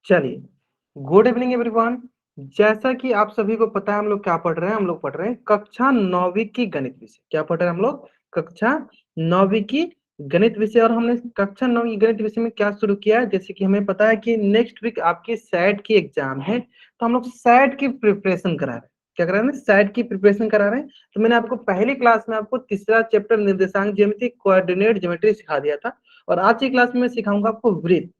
चलिए, good evening everyone. जैसा कि आप सभी को पता है, हम लोग क्या पढ़ रहे हैं? हम लोग पढ़ रहे हैं कक्षा 9वीं की गणित विषय। क्या पढ़ रहे हैं हम लोग? कक्षा 9वीं की गणित विषय। और हमने कक्षा 9वीं गणित विषय में क्या शुरू किया है, जैसे कि हमें पता है कि नेक्स्ट वीक आपकी सैट की एग्जाम है, तो हम लोग सैट की प्रिपरेशन करा रहे हैं। क्या करा रहे हैं? सैट की प्रिपरेशन करा रहे हैं। तो मैंने आपको पहली क्लास में आपको तीसरा चैप्टर निर्देशांक ज्यामिति कोऑर्डिनेट ज्योमेट्री सिखा दिया था, और आज की क्लास में मैं सिखाऊंगा आपको वृत्त।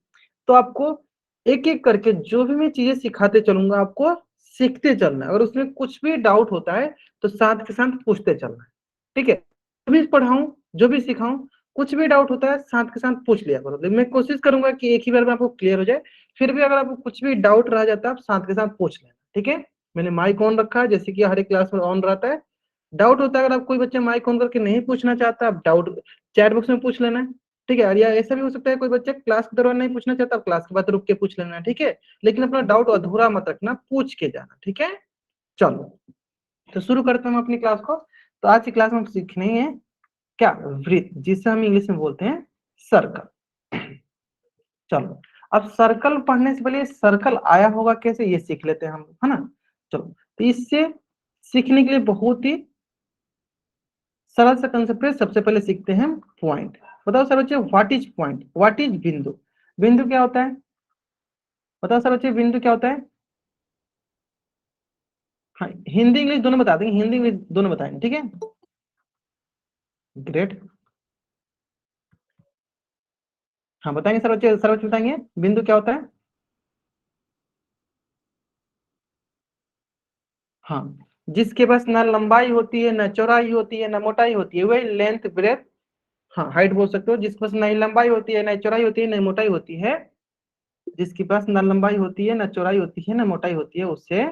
तो आपको एक एक करके जो भी मैं चीजें सिखाते चलूंगा, आपको सीखते चलना है। अगर उसमें कुछ भी डाउट होता है तो साथ के साथ पूछते चलना है, ठीक है? जो भी पढ़ाऊं, जो भी सिखाऊं, कुछ भी डाउट होता है साथ के साथ पूछ लिया करो। तो मैं कोशिश करूंगा कि एक ही बार में आपको क्लियर हो जाए। फिर भी अगर आपको कुछ भी डाउट रह जाता है, आप साथ के साथ पूछ लेना, ठीक है? मैंने माइक ऑन रखा है, जैसे कि हर एक क्लास में ऑन रहता है। डाउट होता है, अगर आप कोई बच्चा माइक ऑन करके नहीं पूछना चाहता, आप डाउट चैट बॉक्स में पूछ लेना है, ठीक है? और या ऐसा भी हो सकता है कोई बच्चा क्लास के दौरान नहीं पूछना चाहता, क्लास के बाद रुक के पूछ लेना, ठीक है? लेकिन अपना डाउट अधूरा मत रखना, पूछ के जाना, ठीक है? चलो, तो शुरू करते हैं हम अपनी क्लास को। तो आज की क्लास में हम सीखने है क्या? वृत्त, जिसे हम इंग्लिश में बोलते हैं सर्कल। चलो, अब सर्कल पढ़ने से पहले सर्कल आया होगा कैसे, ये सीख लेते हैं हम, है ना? चलो, तो इससे सीखने के लिए बहुत ही सरल सा कंसेप्ट है। सबसे पहले सीखते हैं पॉइंट। बताओ सर बच्चे, what is point? What is बिंदु? बिंदु क्या होता है? बताओ सर बच्चे, बिंदु क्या होता है? हाँ, हिंदी इंग्लिश दोनों बता देंगे, हिंदी इंग्लिश दोनों बताएंगे, ठीक है? ग्रेट। हाँ बताएंगे सर बच्चे बताएंगे बिंदु क्या होता है? हाँ, जिसके पास ना लंबाई होती है, ना चौड़ाई होती है, ना मोटाई होती है, वही लेंथ ब्रेथ, हाँ हाइट बोल सकते हो। जिसके पास ना ही लंबाई होती है, ना चौड़ाई होती है, ना मोटाई होती है, जिसके पास ना लंबाई होती है, ना चौड़ाई होती है, ना मोटाई होती है, उससे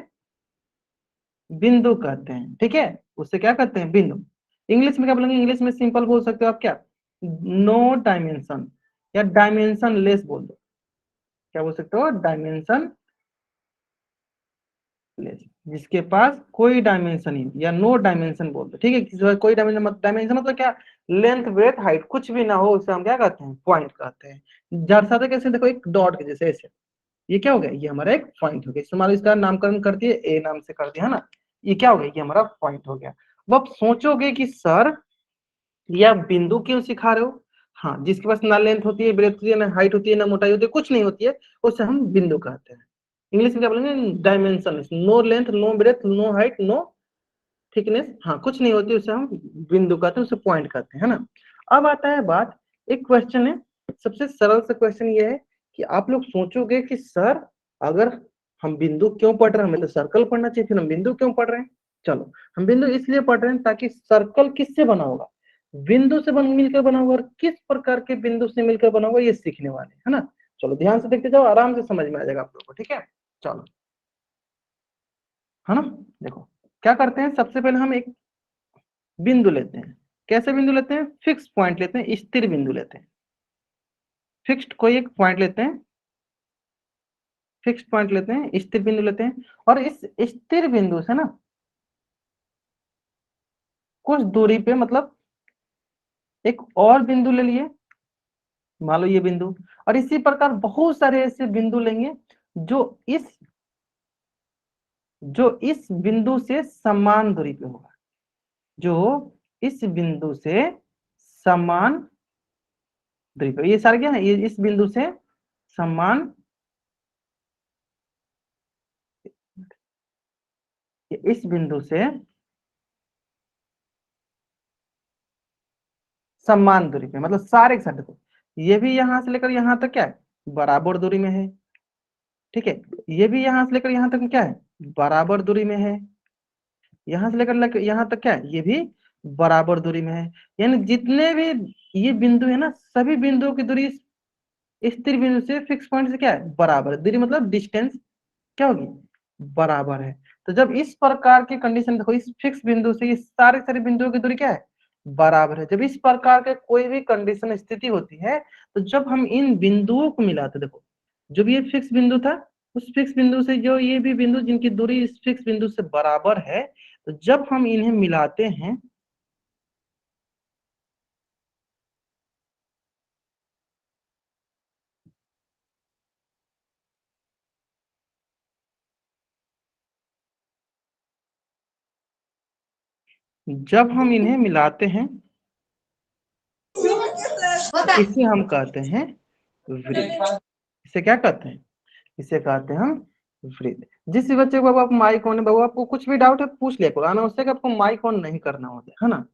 बिंदु कहते हैं, ठीक है? उससे क्या कहते हैं? बिंदु। इंग्लिश में क्या बोलेंगे? इंग्लिश में सिंपल बोल सकते हो आप, क्या? नो डायमेंशन, या डायमेंशन लेस बोल दो। क्या बोल सकते हो? डायमेंशन लेस, जिसके पास कोई डायमेंशन नहीं, या नो डायमेंशन बोल दो, ठीक है? किसी पास कोई डायमेंशन मत, डायमेंशन मतलब क्या? लेंथ ब्रेथ हाइट कुछ भी ना हो, उसे हम क्या कहते हैं? पॉइंट कहते हैं। दर्शाते कैसे? देखो, एक डॉट के जैसे ऐसे। ये क्या हो गया? ये हमारा एक पॉइंट हो गया। इससे मान लो इसका नामकरण कर दिए, ए नाम से कर दिया, है ना? ये क्या हो गया? ये हमारा पॉइंट हो गया। अब आप सोचोगे कि सर, या बिंदु क्यों सिखा रहे हो? हाँ, जिसके पास ना लेंथ होती है, ब्रेथ होती है, ना हाइट होती है, ना मोटाई होती है, कुछ नहीं होती है, उसे हम बिंदु कहते हैं। इंग्लिश में क्या बोलेंगे? Dimension, no length, no breadth, no height, no thickness, हाँ कुछ नहीं होती, उसे हम बिंदु कहते हैं, उसे पॉइंट कहते हैं, है ना? अब आता है बात, एक क्वेश्चन है, सबसे सरल सा क्वेश्चन ये है कि आप लोग सोचोगे कि सर, अगर हम बिंदु क्यों पढ़ रहे हैं? हमें तो सर्कल पढ़ना चाहिए, फिर हम बिंदु क्यों पढ़ रहे हैं? चलो, हम बिंदु इसलिए पढ़ रहे हैं ताकि सर्कल किससे बना होगा? बिंदु से मिलकर बना होगा। और किस प्रकार के बिंदु से मिलकर बना होगा, ये सीखने वाले, है ना? चलो ध्यान से देखते जाओ, आराम से समझ में आ जाएगा आप लोगों को, ठीक है? चलो, है ना? देखो, क्या करते हैं, सबसे पहले हम एक बिंदु लेते हैं। कैसे बिंदु लेते हैं? फिक्स पॉइंट लेते हैं, स्थिर बिंदु लेते हैं। फिक्स्ड कोई एक पॉइंट लेते हैं, फिक्स्ड पॉइंट लेते हैं, स्थिर बिंदु लेते हैं। और इस स्थिर बिंदु से ना कुछ दूरी पे, मतलब एक और बिंदु ले लिए, मान लो ये बिंदु। और इसी प्रकार बहुत सारे ऐसे बिंदु लेंगे जो इस इस बिंदु से समान दूरी पे होगा, जो इस बिंदु से समान दूरी पे। ये सारे क्या है? ये इस बिंदु से समान, इस बिंदु से समान दूरी पे, मतलब सारे के सारे। देखो, ये भी यहां से लेकर यहां तक क्या है? बराबर दूरी में है, ठीक है? ये भी यहां से लेकर यहां तक क्या है? बराबर दूरी में है। यहां से लेकर यहां तक क्या है? ये भी बराबर दूरी में है। यानी जितने भी ये बिंदु है ना, सभी बिंदुओं की दूरी स्थिर बिंदु से फिक्स पॉइंट से क्या है? बराबर है। दूरी मतलब डिस्टेंस क्या होगी? बराबर है। तो जब इस प्रकार की कंडीशन, देखो, इस फिक्स बिंदु से इस सारे सारे बिंदुओं की दूरी क्या है? बराबर है। जब इस प्रकार के कोई भी कंडीशन स्थिति होती है, तो जब हम इन बिंदुओं को मिलाते, देखो, जब ये फिक्स बिंदु था, उस फिक्स बिंदु से जो ये भी बिंदु जिनकी दूरी इस फिक्स बिंदु से बराबर है, तो जब हम इन्हें मिलाते हैं, जब हम इन्हें मिलाते हैं इसे हम कहते हैं वृत्त। इसे क्या कहते हैं? इसे कहते हैं हम वृत्त। जिस भी बच्चे को बाबू आप माइक ऑन है, बाबू आपको कुछ भी डाउट है पूछ लिया करो, अनावश्यक आपको माइक ऑन नहीं करना होता है ना।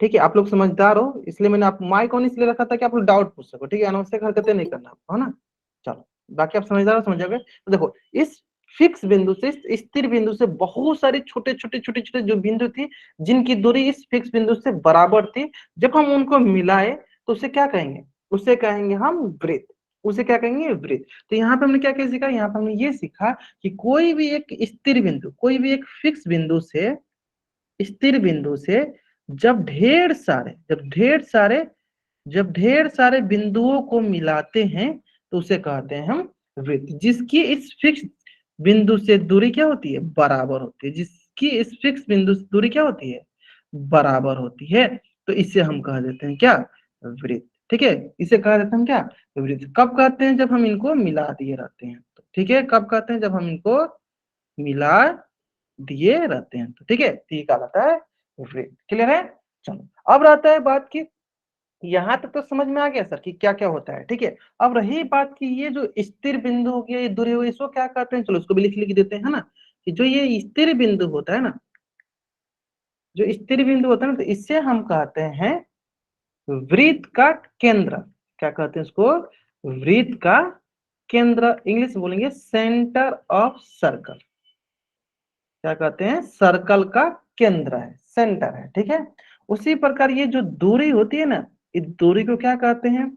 ठीक है, आप लोग समझदार हो इसलिए मैंने आप माइक ऑन इसलिए रखा था कि आप लोग डाउट पूछ सको। ठीक है, अनावश्यक हरकतें नहीं करना आपको, है ना। चलो, बाकी आप समझदार हो, समझ जाओगे। तो देखो, इस फिक्स बिंदु से, इस स्थिर बिंदु से बहुत सारे छोटे छोटे छोटे छोटे जो बिंदु थी जिनकी दूरी इस फिक्स बिंदु से बराबर थी, जब हम उनको मिलाए तो उसे क्या कहेंगे? उसे कहेंगे हम वृत्त। उसे क्या कहेंगे? वृत्त। तो यहाँ पे हमने क्या क्या सीखा? यहाँ पे हमने ये सीखा कि कोई भी एक स्थिर बिंदु, कोई भी एक फिक्स बिंदु से, स्थिर बिंदु से जब ढेर सारे बिंदुओं को मिलाते हैं तो उसे कहते हैं हम वृत्त। जिसकी इस फिक्स बिंदु से दूरी क्या होती है? बराबर होती है। जिसकी इस फिक्स बिंदु से दूरी क्या होती है? बराबर होती है। तो इसे हम कह देते हैं क्या? वृत्त। ठीक है, इसे कह देते हैं क्या? वृत्त। कब कहते हैं? जब हम इनको मिला दिए रहते हैं। ठीक है, कब कहते हैं? जब हम इनको मिला दिए रहते हैं। तो ठीक है, तो ये कहलाता है वृत्त। क्लियर है? चलो, अब रहता है बात की, यहां तक तो समझ में आ गया सर कि क्या क्या होता है। ठीक है, अब रही बात की ये जो स्थिर बिंदु हो गया, ये दूरी हो गई, इसको क्या कहते हैं? चलो इसको भी लिख लिख देते हैं, है ना। कि जो ये स्थिर बिंदु होता है ना, जो स्थिर बिंदु होता है ना, तो इससे हम कहते हैं वृत्त का केंद्र। क्या कहते हैं इसको? वृत्त का केंद्र। इंग्लिश में बोलेंगे सेंटर ऑफ सर्कल। क्या कहते हैं? सर्कल का केंद्र है, सेंटर है। ठीक है, उसी प्रकार ये जो दूरी होती है ना, इस दूरी को क्या कहते हैं?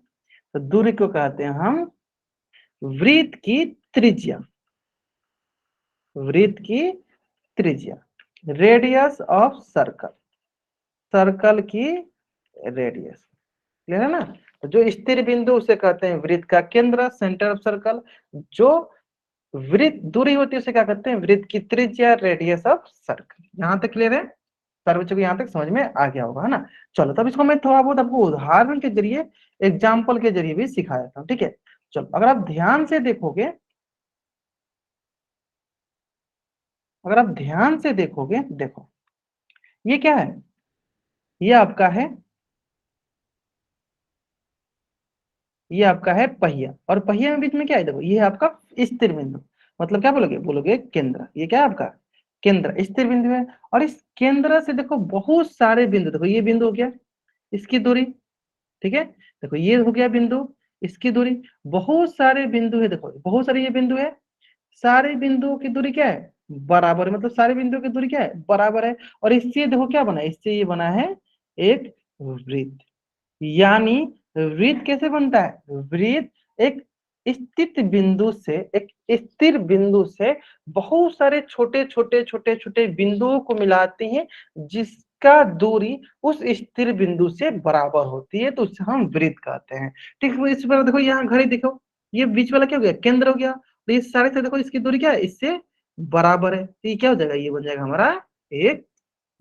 तो दूरी को कहते हैं हम वृत्त की त्रिज्या। वृत्त की त्रिज्या, रेडियस ऑफ सर्कल, सर्कल की रेडियस। क्लियर है ना। तो जो स्थिर बिंदु उसे कहते हैं वृत्त का केंद्र, सेंटर ऑफ सर्कल। जो वृत्त दूरी होती है उसे क्या कहते हैं? वृत्त की त्रिज्या, रेडियस ऑफ सर्कल। यहाँ तक क्लियर है? सारे बच्चों को यहाँ तक समझ में आ गया होगा, है ना। चलो, तब इसको मैं थोड़ा बहुत आपको उदाहरण के जरिए, एग्जाम्पल के जरिए भी सिखा देता हूँ। ठीक है, चलो, अगर आप ध्यान से देखोगे, अगर आप ध्यान से देखोगे, देखो ये क्या है? ये आपका है, ये आपका है पहिया, और पहिया में बीच में क्या है? देखो, ये है आपका स्थिर बिंदु। मतलब क्या बोलोगे? बोलोगे केंद्र। ये क्या है आपका? केंद्र, स्थिर बिंदु है। और इस केंद्र से देखो बहुत सारे बिंदु, देखो ये बिंदु हो गया, इसकी दूरी। ठीक है, देखो ये हो गया बिंदु, इसकी दूरी। बहुत सारे बिंदु है, देखो बहुत सारे ये बिंदु है। सारे बिंदुओं की दूरी क्या है? बराबर है। मतलब सारे बिंदुओं की दूरी क्या है? बराबर है। और इससे देखो क्या बना है? इससे ये बना है एक वृत्त। यानी वृत्त कैसे बनता है? वृत्त एक स्थित बिंदु से, एक स्थिर बिंदु से बहुत सारे छोटे छोटे छोटे छोटे बिंदुओं को मिलाते हैं, जिसका दूरी उस स्थिर बिंदु से बराबर होती है, तो उसे हम वृत्त कहते हैं। ठीक है, इस पर देखो यहाँ घड़ी देखो, ये बीच वाला क्या हो गया? केंद्र हो गया। तो ये सारे से देखो इसकी दूरी क्या है? इससे बराबर है। तो ये क्या हो जाएगा? ये बन जाएगा हमारा एक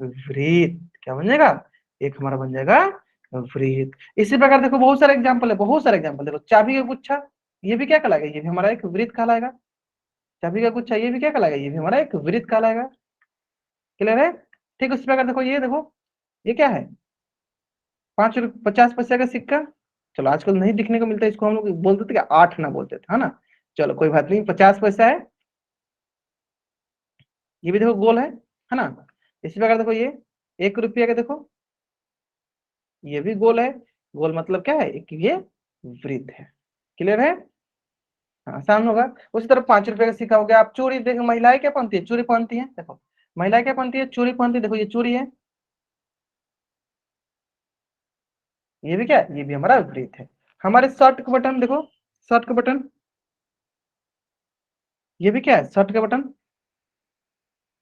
वृत्त। क्या बन जाएगा? एक हमारा बन जाएगा वृत्त। इसी प्रकार देखो बहुत सारे एग्जांपल है, बहुत सारे एग्जांपल। देखो चाबी का गुच्छा, ये भी क्या कहलाएगा? ये भी हमारा एक वृत्त कहलाएगा। चाबी का गुच्छा, ये भी क्या कहलाएगा? ये भी हमारा एक वृत्त कहलाएगा। क्लियर है? ठीक, उसी प्रकार देखो, ये देखो, ये क्या है? 5 रुपये 50 पैसे का सिक्का। चलो आजकल नहीं दिखने को मिलता है, इसको हम लोग बोलते थे क्या? 8 आना बोलते थे, है ना। चलो कोई बात नहीं, 50 पैसा है। ये भी देखो गोल है ना। इसी प्रकार देखो ये 1 रुपया का, देखो ये भी गोल है। गोल मतलब क्या है? एक ये वृत्त है। क्लियर है? हाँ, आसान होगा। उसी तरह 5 रुपए का सिक्का हो गया। आप चूड़ी देखो, महिलाएं क्या पहनती है? चूड़ी पहनती है। देखो महिलाएं क्या पहनती है? चूड़ी पहनती है। देखो ये चूड़ी है, ये भी क्या है? ये भी हमारा वृत्त है। हमारे शर्ट का बटन देखो, शर्ट का बटन, ये भी क्या है? शर्ट का बटन,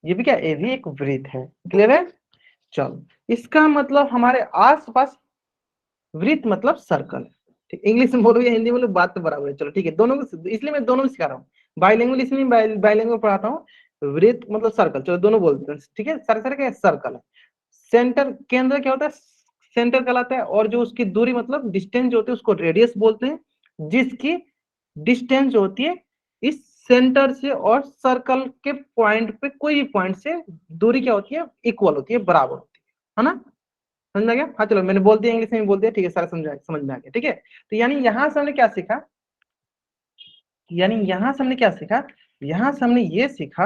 ये भी क्या है? ये भी एक वृत्त है। क्लियर है? चलो, इसका मतलब हमारे आसपास, वृत्त मतलब सर्कल। ठीक, इंग्लिश में बोलो या हिंदी में बोलो, बात तो बराबर है। चलो ठीक है, दोनों को, इसलिए मैं दोनों में सिखा रहा हूँ। बाइलिंगुअल इसलिए बाइलिंगुअल पढ़ाता हूँ। वृत्त मतलब सर्कल, चलो दोनों बोलते हैं। ठीक है, सारे सारे क्या है? सर्कल है। सेंटर, केंद्र क्या होता है? सेंटर कहलाता है। और जो उसकी दूरी मतलब डिस्टेंस जो होती है उसको रेडियस बोलते हैं। जिसकी डिस्टेंस जो होती है इस सेंटर से और सर्कल के पॉइंट पे, कोई भी पॉइंट से दूरी क्या होती है? इक्वल होती है, बराबर होती है। है ना, समझ में आ गया। हाँ चलो मैंने बोल दिया, इंग्लिश में भी बोल दिया, ठीक है, सारा समझ में आ गया, ठीक है। तो यानी यहां से हमने क्या सीखा, यानी यहां से हमने क्या सीखा, यहां से हमने ये सीखा,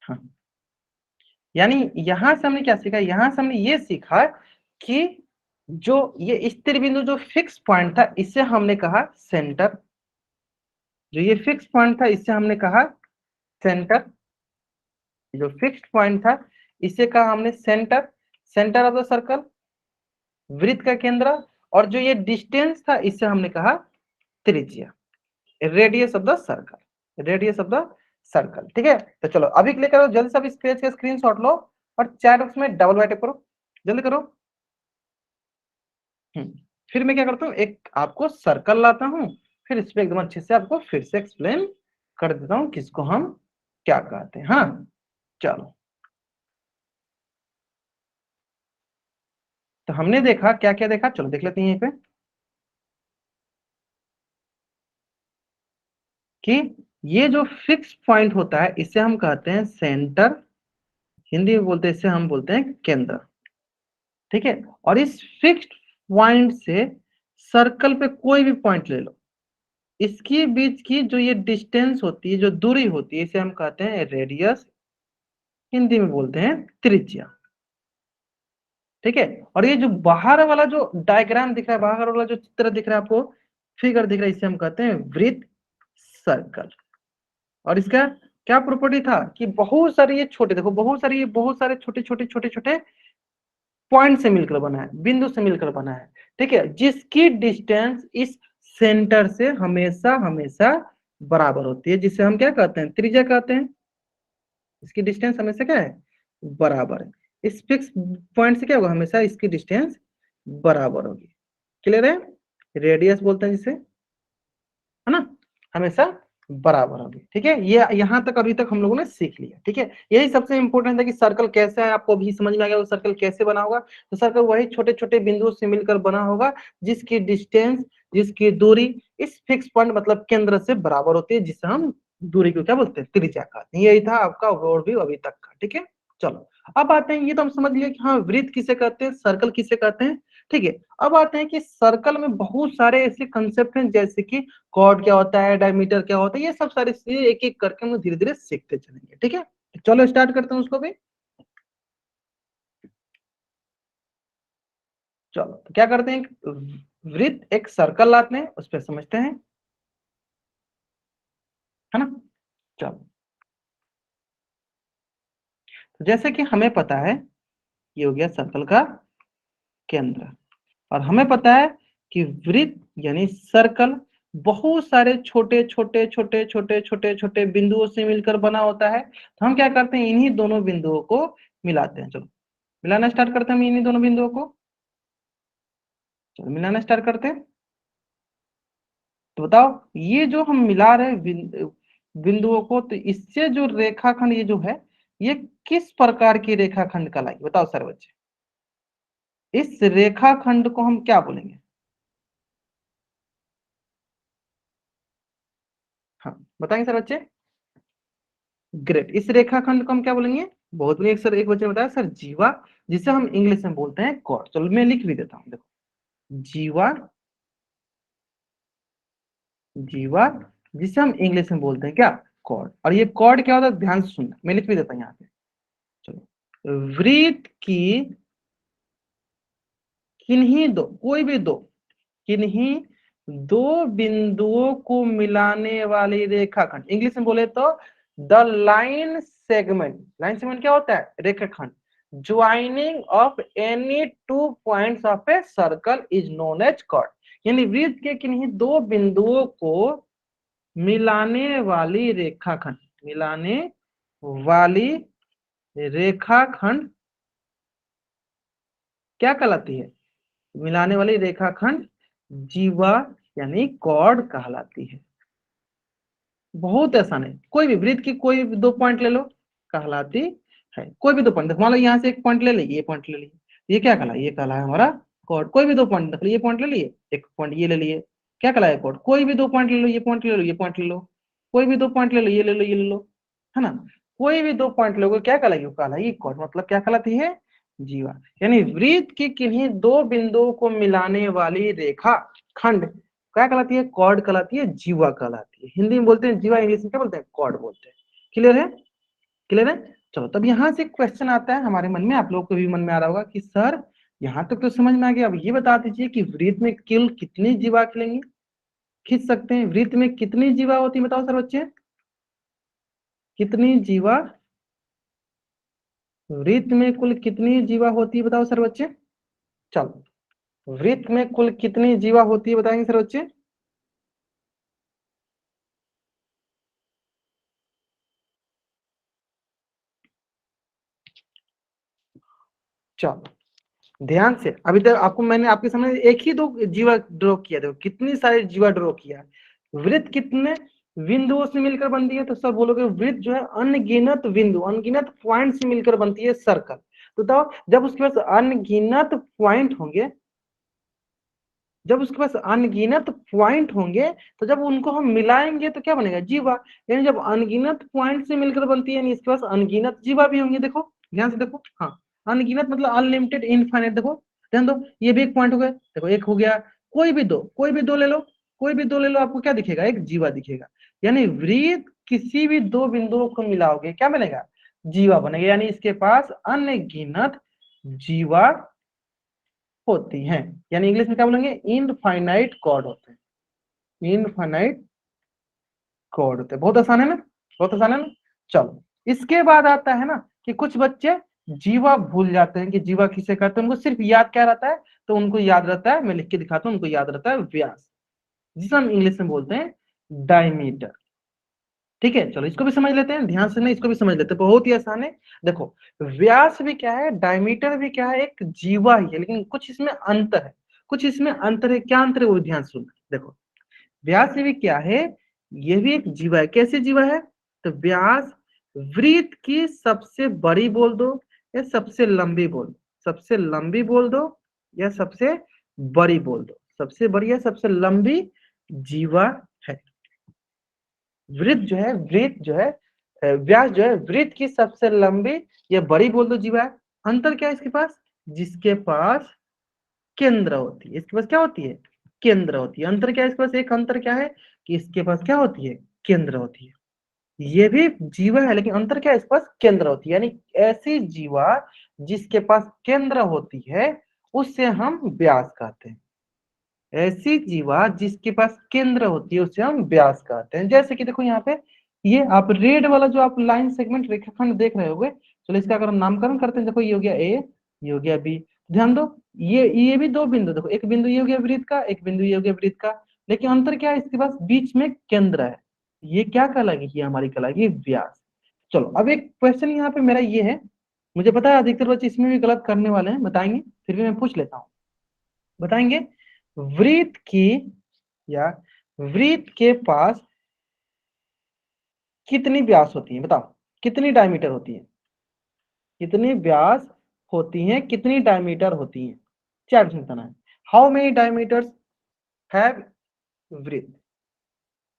हाँ, यानी यहां से हमने क्या सीखा, यहां से हमने ये सीखा कि जो ये स्थिर बिंदु जो फिक्स पॉइंट था इसे हमने कहा सेंटर, जो ये फिक्स पॉइंट था इसे हमने कहा सेंटर, जो फिक्स्ड पॉइंट था इसे कहा हमने centre, centre of the circle, वृत्त का केंद्र। और जो ये डिस्टेंस था इसे हमने कहा त्रिज्या, radius of the circle, radius of the circle, ठीक है। तो चलो अभी क्लिक करो जल्दी से, अब इस पेज का स्क्रीनशॉट लो और चैट बॉक्स में डबल बाइट करो, जल्दी करो। फिर मैं क्या करता हूँ, एक आपको सर्कल लाता हूँ, फिर इस पे एकदम अच्छे से आपको फिर से एक्सप्लेन कर देता हूँ किसको हम क्या कहते हैं। हाँ चलो, तो हमने देखा क्या क्या देखा, चलो देख लेते हैं यहीं पे कि ये जो फिक्स पॉइंट होता है इसे हम कहते हैं सेंटर, हिंदी में बोलते हैं इसे हम बोलते हैं केंद्र, ठीक है। और इस फिक्स्ड पॉइंट से सर्कल पे कोई भी पॉइंट ले लो, इसके बीच की जो ये डिस्टेंस होती है, जो दूरी होती है, इसे हम कहते हैं रेडियस, हिंदी में बोलते हैं त्रिज्या, ठीक है। और ये जो बाहर वाला जो डायग्राम दिख रहा है, बाहर वाला जो चित्र दिख रहा है आपको, फिगर दिख रहा है, इसे हम कहते हैं वृत्त सर्कल। और इसका क्या प्रॉपर्टी था कि बहुत सारे ये छोटे, देखो बहुत सारे ये बहुत सारे छोटे छोटे छोटे छोटे पॉइंट से मिलकर बना है, बिंदु से मिलकर बना है, ठीक है, जिसकी डिस्टेंस इस सेंटर से हमेशा हमेशा बराबर होती है, जिसे हम क्या कहते हैं, त्रिज्या कहते हैं। इसकी डिस्टेंस हमेशा क्या है, बराबर है। इस फिक्स पॉइंट से क्या होगा, हमेशा इसकी डिस्टेंस बराबर होगी, क्लियर है। रेडियस बोलते हैं जिसे, है ना, हमेशा बराबर होगी, ठीक है। ये यहां तक अभी तक हम लोगों ने सीख लिया, ठीक है। यही सबसे इंपॉर्टेंट है कि सर्कल कैसा है, आपको भी समझ में आ गया वो सर्कल कैसे बना होगा। तो सर्कल वही छोटे छोटे बिंदुओं से मिलकर बना होगा, जिसकी डिस्टेंस, जिसकी दूरी इस फिक्स पॉइंट मतलब केंद्र से बराबर होती है, जिसे हम दूरी को क्या बोलते हैं, त्रिज्या कहते हैं। यही था आपका ओवरव्यू अभी तक का, ठीक है। चलो अब आते हैं, ये तो हम समझ लिए कि हाँ वृत्त किसे कहते हैं, सर्कल किसे कहते हैं, ठीक है। अब आते हैं कि सर्कल में बहुत सारे ऐसे कंसेप्ट हैं, जैसे कि कॉर्ड क्या होता है, डायमीटर क्या होता है, ये सब सारी चीजें एक एक करके हम लोग धीरे धीरे सीखते चलेंगे, ठीक है। चलो स्टार्ट करते हैं उसको भी। चलो तो क्या करते हैं, वृत्त एक सर्कल लाते हैं, उस पर समझते हैं, है ना। चलो तो जैसे कि हमें पता है, ये हो गया सर्कल का केंद्र, और हमें पता है कि वृत्त यानी सर्कल बहुत सारे छोटे छोटे छोटे छोटे छोटे छोटे बिंदुओं से मिलकर बना होता है। तो हम क्या करते हैं, इन्हीं दोनों बिंदुओं को मिलाते हैं। चलो मिलाना स्टार्ट करते हैं हम इन्हीं दोनों बिंदुओं को, चलो मिलाना स्टार्ट करते हैं। तो बताओ, ये जो हम मिला रहे हैं बिंदुओं को, तो इससे जो रेखाखंड ये जो है, ये किस प्रकार की रेखाखंड कहलाएगी, बताओ सर बच्चे। इस रेखाखंड को हम क्या बोलेंगे, हाँ बताएंगे सर बच्चे। ग्रेट, इस रेखाखंड को हम क्या बोलेंगे, बहुत बढ़िया सर, एक बच्चे ने बताया सर जीवा, जिसे हम इंग्लिश में बोलते हैं कॉर्ड। चलो मैं लिख भी देता हूँ, देखो जीवा, जीवा, जिसे हम इंग्लिश में बोलते हैं क्या, कॉर्ड। और ये कॉर्ड क्या होता है, ध्यान से सुनना, मैं लिख भी देता हूँ यहाँ पे। चलो वृत्त की किन्हीं दो, कोई भी दो, किन्हीं दो बिंदुओं को मिलाने वाली रेखाखंड, इंग्लिश में बोले तो the line segment, line segment क्या होता है, रेखाखंड, joining of any two points of a circle is known as chord. यानी वृत्त के किन्हीं दो बिंदुओं को मिलाने वाली रेखाखंड, मिलाने वाली रेखाखंड क्या कहलाती है, मिलाने वाली रेखाखंड जीवा यानी कॉर्ड कहलाती है। बहुत आसान है, कोई भी वृत्त की कोई भी दो पॉइंट ले लो, कहलाती है। कोई भी दो पॉइंट, मान लो यहाँ से एक पॉइंट ले लिए, ये पॉइंट ले लिए, ये क्या कहला, ये कहला है हमारा कॉर्ड। कोई भी दो पॉइंट देख लो, ये पॉइंट ले लिए, एक पॉइंट ये ले लिए, क्या कहलाएगा कॉर्ड? कोई भी 2 पॉइंट ले लो, ये पॉइंट ले लो, ये पॉइंट ले लो, कोई भी 2 पॉइंट ले लो, ये ले लो, ये ले लो, है ना, कोई भी 2 पॉइंट लोगे, क्या कहलाएगी? वो कहलाएगी कॉर्ड। मतलब क्या कहलाती है? जीवा। यानी वृत्त के किन्हीं 2 बिंदुओं को मिलाने वाली रेखा खंड क्या कहलाती है? कॉर्ड कहलाती है, जीवा कहलाती है। हिंदी में बोलते हैं जीवा, इंग्लिश में क्या बोलते हैं? कॉर्ड बोलते हैं। क्लियर है? क्लियर है? चलो, तब यहाँ से क्वेश्चन आता है हमारे मन में, आप लोग को भी मन में आ रहा होगा कि सर यहाँ तक तो समझ में आ गया, अब ये बता दीजिए कि वृत्त में कुल कितनी जीवा खिलेंगी, खींच सकते हैं? वृत्त में कितनी जीवा होती है बताओ सर बच्चे, कितनी जीवा? वृत्त में कुल कितनी जीवा होती है बताओ सर बच्चे? चलो, वृत्त में कुल कितनी जीवा होती है बताएंगे सर बच्चे? चलो ध्यान से, अभी तक आपको मैंने आपके सामने एक ही 2 जीवा ड्रॉ किया, देखो कितनी सारी जीवा ड्रॉ किया। वृत्त कितने बिंदुओं से मिलकर बनती है? तो सर बोलोगे वृत्त जो है अनगिनत बिंदु, अनगिनत पॉइंट से मिलकर बनती है सर्कल। तो बताओ, जब उसके पास अनगिनत पॉइंट होंगे, जब उसके पास अनगिनत पॉइंट होंगे, तो जब उनको हम मिलाएंगे तो क्या बनेगा? जीवा। यानी जब अनगिनत पॉइंट से मिलकर बनती है, यानी इसके पास अनगिनत जीवा भी होंगे। देखो ध्यान से देखो, हाँ, अनगिनत मतलब अनलिमिटेड, इनफाइनाइट। देखो ध्यान दो, ये भी एक पॉइंट हो गया, देखो एक हो गया, कोई भी दो, कोई भी दो ले लो, कोई भी दो ले लो, आपको क्या दिखेगा? एक जीवा दिखेगा। यानी वृत्त किसी भी 2 बिंदुओं को मिलाओगे, क्या बनेगा? जीवा बनेगा। यानी इसके पास अनगिनत जीवा होती हैं। यानी इंग्लिश में क्या बोलेंगे? इनफाइनाइट कॉर्ड होते हैं, इनफाइनाइट कॉर्ड होते हैं। बहुत आसान है ना, बहुत आसान है ना। चलो, इसके बाद आता है ना कि कुछ बच्चे जीवा भूल जाते हैं कि जीवा किसे कहते हैं, उनको सिर्फ याद क्या रहता है? तो उनको याद रहता है, मैं लिख के दिखाता हूँ, उनको याद रहता है व्यास, जिसे हम इंग्लिश में बोलते हैं डायमीटर। ठीक है, चलो इसको भी समझ लेते हैं, ध्यान से ना, इसको भी समझ लेते हैं, बहुत ही आसान है। देखो, व्यास भी क्या है, डायमीटर भी क्या है, एक जीवा ही है, लेकिन कुछ इसमें अंतर है, कुछ इसमें अंतर है। क्या अंतर है वो ध्यान से सुनना। देखो, व्यास भी क्या है, ये भी एक जीवा है। कैसे जीवा है? तो व्यास वृत्त की सबसे बड़ी बोल दो या सबसे लंबी बोल दो, सबसे लंबी बोल दो या सबसे बड़ी बोल दो, सबसे बड़ी या सबसे लंबी जीवा है। वृत्त जो है, वृत्त जो है, व्यास जो है वृत्त की सबसे लंबी या बड़ी बोल दो जीवा है। अंतर क्या है इसके पास? जिसके पास केंद्र होती है, इसके पास क्या होती है? केंद्र होती है। अंतर क्या है इसके पास? एक अंतर क्या है कि इसके पास क्या होती है? केंद्र होती है। ये भी जीवा है, लेकिन अंतर क्या है? इसके पास केंद्र होती है। यानी ऐसी जीवा जिसके पास केंद्र होती है उससे हम व्यास कहते हैं। ऐसी जीवा जिसके पास केंद्र होती है उसे हम व्यास कहते हैं। जैसे कि देखो यहाँ पे, ये आप रेड वाला जो आप लाइन सेगमेंट रेखाखंड देख रहे होगे, चलो इसका अगर हम नामकरण करते हैं, देखो ये हो गया ए, ये हो गया बी। ध्यान दो, ये भी 2 बिंदु, देखो एक बिंदु ये हो गया वृत्त का, एक बिंदु ये हो गया वृत्त का, लेकिन अंतर क्या है? इसके पास बीच में केंद्र है। ये क्या कहलाएगी? ये हमारी कहलाएगी व्यास। चलो, अब एक क्वेश्चन यहाँ पे मेरा ये है, मुझे पता है अधिकतर बच्चे इसमें भी गलत करने वाले हैं, बताएंगे, फिर भी मैं पूछ लेता हूँ, बताएंगे? वृत्त की या वृत्त के पास कितनी व्यास होती है? बताओ, कितनी डायमीटर होती है? कितनी व्यास होती है, कितनी डायमीटर होती है? 4 ऑप्शन बताना है। हाउ मेनी डायमीटर्स हैव वृत्त?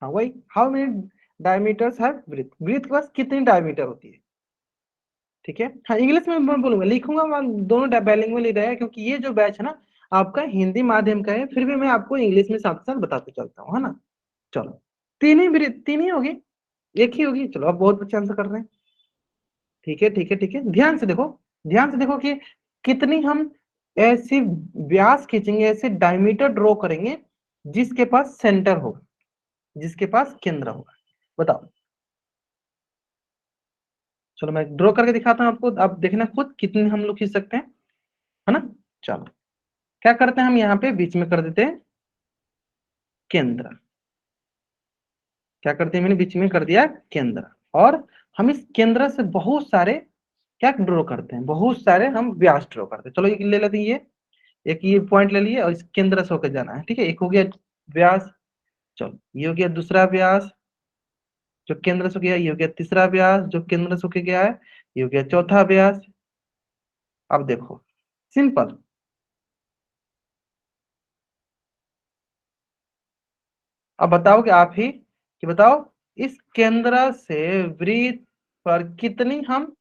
हाँ वही, हाउ मेनी डायमीटर्स हैव वृत्त? वृत्त के पास कितनी डायमीटर होती है? ठीक है, हाँ इंग्लिश में मैं बोलूंगा, लिखूंगा मैं, दोनों बाइलिंगुअल ही रहेगा, क्योंकि ये जो बैच है ना आपका हिंदी माध्यम का है, फिर भी मैं आपको इंग्लिश में साथ साथ बताते चलता हूँ, है ना। चलो, तीन ही वृत्त, तीन ही होगी, एक ही होगी। चलो, आप बहुत अच्छे आंसर कर रहे हैं। ठीक है, ठीक है, ठीक है, ध्यान से देखो, ध्यान से देखो कि कितनी हम ऐसी व्यास खींचेंगे, ऐसे डायमीटर ड्रॉ करेंगे जिसके पास सेंटर होगा, जिसके पास केंद्र होगा। बताओ, चलो मैं ड्रॉ करके दिखाता हूँ आपको, आप देखना खुद कितनी हम लोग खींच सकते हैं, है ना। चलो, क्या करते हैं हम यहाँ पे बीच में कर देते हैं केंद्र। क्या करते हैं, मैंने बीच में कर दिया केंद्र, और हम इस केंद्र से बहुत सारे क्या ड्रॉ करते हैं, बहुत सारे हम व्यास ड्रॉ करते हैं। चलो ये ले लेते हैं, ये एक ये पॉइंट ले लिए और इस केंद्र से होकर जाना है। ठीक है, एक हो गया व्यास। चलो, ये हो गया दूसरा व्यास जो केंद्र से गया, ये हो गया तीसरा व्यास जो केंद्र से होकर गया है, ये हो गया चौथा व्यास। अब देखो, सिंपल, अब बताओगे आप ही कि बताओ इस केंद्र से वृत्त पर कितनी हम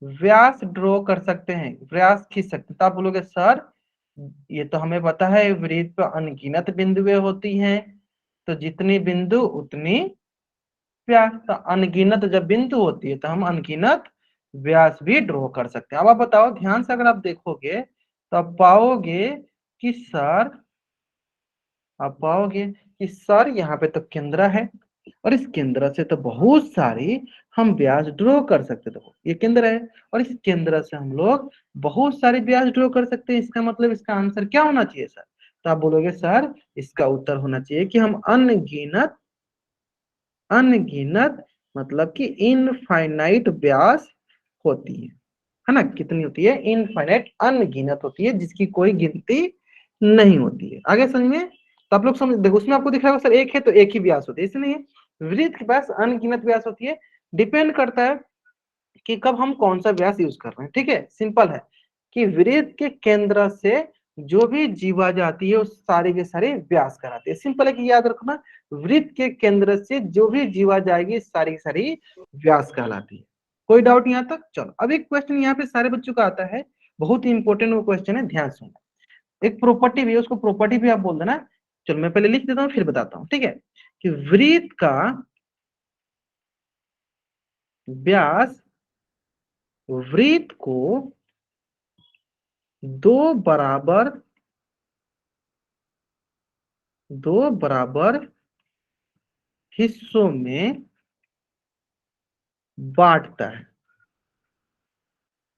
व्यास ड्रॉ कर सकते हैं, व्यास खींच सकते हैं। तो आप बोलोगे सर ये तो हमें पता है वृत्त पर अनगिनत बिंदुएं होती हैं, तो जितनी बिंदु उतनी व्यास। तो अनगिनत जब बिंदु होती है तो हम अनगिनत व्यास भी ड्रॉ कर सकते हैं। अब आप बताओ ध्यान से, अगर आप देखोगे तो आप पाओगे कि सर, आप पाओगे कि सर यहाँ पे तो केंद्र है और इस केंद्र से तो बहुत सारी हम व्यास ड्रॉ कर सकते। देखो ये केंद्र है और इस केंद्र से हम लोग बहुत सारे व्यास ड्रॉ कर सकते हैं। इसका मतलब इसका आंसर क्या होना चाहिए सर? तो आप बोलोगे सर इसका उत्तर होना चाहिए कि हम अनगिनत, अनगिनत मतलब कि इनफाइनाइट व्यास होती है ना? कितनी होती है? इनफाइनाइट, अनगिनत होती है जिसकी कोई गिनती नहीं होती है। आगे समझ में? तो आप लोग समझ देखो, उसमें आपको दिख रहा होगा सर एक है तो एक ही व्यास होती है, इसलिए वृत्त के पास अनगिनत व्यास होती है। डिपेंड करता है कि कब हम कौन सा व्यास यूज कर रहे हैं। ठीक है, सिंपल है कि वृत्त के केंद्र से जो भी जीवा जाती है उस सारे के सारे व्यास कराते हैं। सिंपल है कि याद रखना, वृत्त के केंद्र से जो भी जीवा जाएगी सारी की सारी व्यास कहलाती है। कोई डाउट यहाँ तक? चलो अब एक क्वेश्चन यहाँ पे सारे बच्चों का आता है, बहुत ही इंपॉर्टेंट वो क्वेश्चन है, ध्यान सुनना। एक प्रॉपर्टी भी है, उसको प्रॉपर्टी भी आप बोल देना। चलो मैं पहले लिख देता हूँ फिर बताता हूँ। ठीक है, कि वृत्त का व्यास वृत्त को दो बराबर, दो बराबर हिस्सों में बांटता है।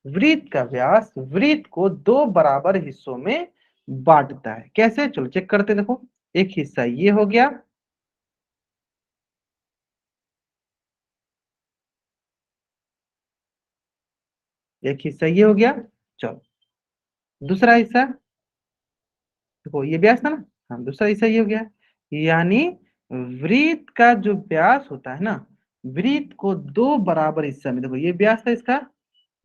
वृत्त का व्यास वृत्त को दो बराबर हिस्सों में बांटता है। कैसे? चलो चेक करते हैं। देखो एक हिस्सा ये हो गया, एक हिस्सा ये हो गया। चलो दूसरा हिस्सा, देखो ये व्यास था ना, हाँ दूसरा हिस्सा ये हो गया। यानी वृत्त का जो व्यास होता है ना, वृत्त को दो बराबर हिस्सा में, देखो ये व्यास था इसका,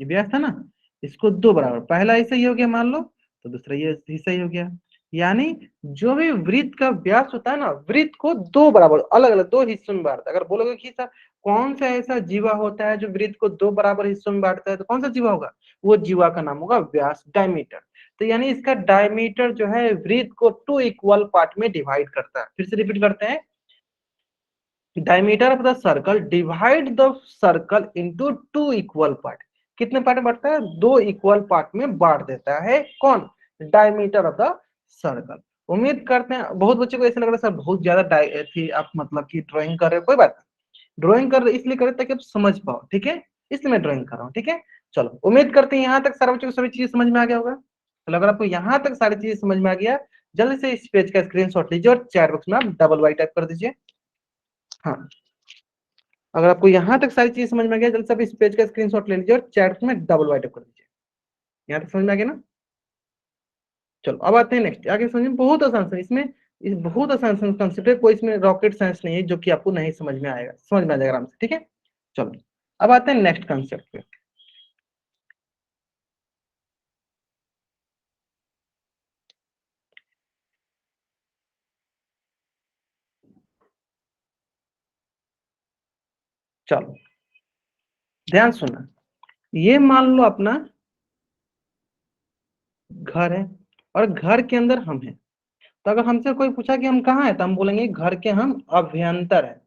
ये व्यास था ना, इसको दो बराबर, पहला हिस्सा ये हो गया मान लो, तो दूसरा ये हिस्सा ही हो गया। यानी जो भी वृत्त का व्यास होता है ना, वृत्त को दो बराबर अलग अलग दो हिस्सों में बांटता है। अगर बोलोगे कि सर कौन सा ऐसा जीवा होता है जो वृत्त को दो बराबर हिस्सों में बांटता है, तो कौन सा जीवा होगा? वो जीवा का नाम होगा व्यास, डायमीटर। तो यानी इसका डायमीटर जो है वृत्त को टू इक्वल पार्ट में डिवाइड करता है। फिर से रिपीट करते हैं, diameter of the circle divide the circle into two equal part. कितने पार्ट में बांटता है? दो इक्वल पार्ट में बांट देता है। कौन? Diameter of the circle. उम्मीद करते हैं बहुत बच्चों को ऐसा लग रहा है सर बहुत ज्यादा थी, आप मतलब कि ड्राइंग कर रहे हो। कोई बात नहीं, ड्राइंग कर रहे इसलिए कर रहे ताकि आप समझ पाओ। ठीक है, इसलिए मैं ड्राइंग कर रहा हूँ। ठीक है, चलो उम्मीद करते हैं यहाँ तक सारे बच्चों को सभी चीजें समझ में आ गया होगा। चलो अगर आपको यहाँ तक सारी चीजें समझ में आ गया, जल्दी से इस पेज का स्क्रीनशॉट लीजिए और चैट बॉक्स में आप डबल वाई टाइप कर दीजिए। हाँ, अगर आपको यहाँ तक सारी चीज समझ में आ गया, जल्दी से आप इस पेज का स्क्रीनशॉट ले लीजिए और चैट में डबल वाइट कर दीजिए। यहाँ तक समझ में आ गया ना? चलो अब आते हैं नेक्स्ट, आगे समझिए। बहुत आसान से इसमें, इस बहुत आसान कंसेप्ट है, कोई इसमें रॉकेट साइंस नहीं है जो कि आपको नहीं समझ में आएगा, समझ में आ जाएगा आराम से। ठीक है, चलो अब आते हैं नेक्स्ट कंसेप्ट पे। चलो ध्यान सुनना, ये मान लो अपना घर है और घर के अंदर हम हैं। तो अगर हमसे कोई पूछा कि हम कहाँ हैं, तो हम बोलेंगे घर के हम अभ्यंतर है,